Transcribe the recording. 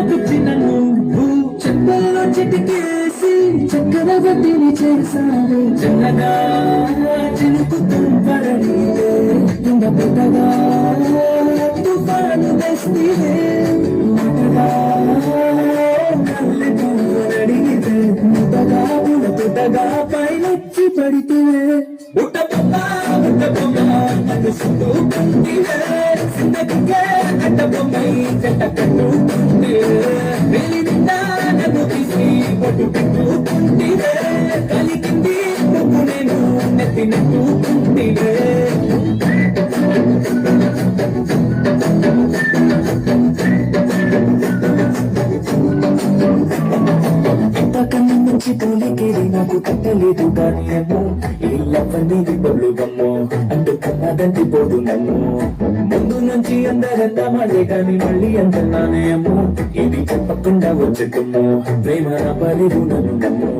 పుట్టిన నువ్వు చెక్కల్లో చిటికేసి చక్రవర్తిని చేశారు చిన్నగా చినుకుతూ పడనీవే ఇంత పెద్దగా తుఫాను తెస్తే మాటగా కళ్ళె అడిగితే ముద్దగా పుట్టగా పైనొచ్చి పడితే బుట్టబొమ్మ మనసుతో కంటివే సిందకే కట్టబొమ్మై కట్టకట్టుకుంటివే వెలి నిండా నన్ను తీసి పొట్టు పెట్టుకుంటివే కలిగింది నువ్వు నేను నెత్తినట్టుకుంటివే ఇంతకన్నా మంచి తోలికేది నాకు కట్టలేదు కానీ ఏమో ఇల్లవన్నీ బొల్లు గమ్మో అంటుకన్నదంటి పోదు నన్ను ముందు నుంచి అందరంతా మాడే కానీ మళ్ళీ అందన్నానేమో ఇది చెప్పకుండా వచ్చుకుమ్మో ప్రేమ పలిరు నన్ను నమ్ము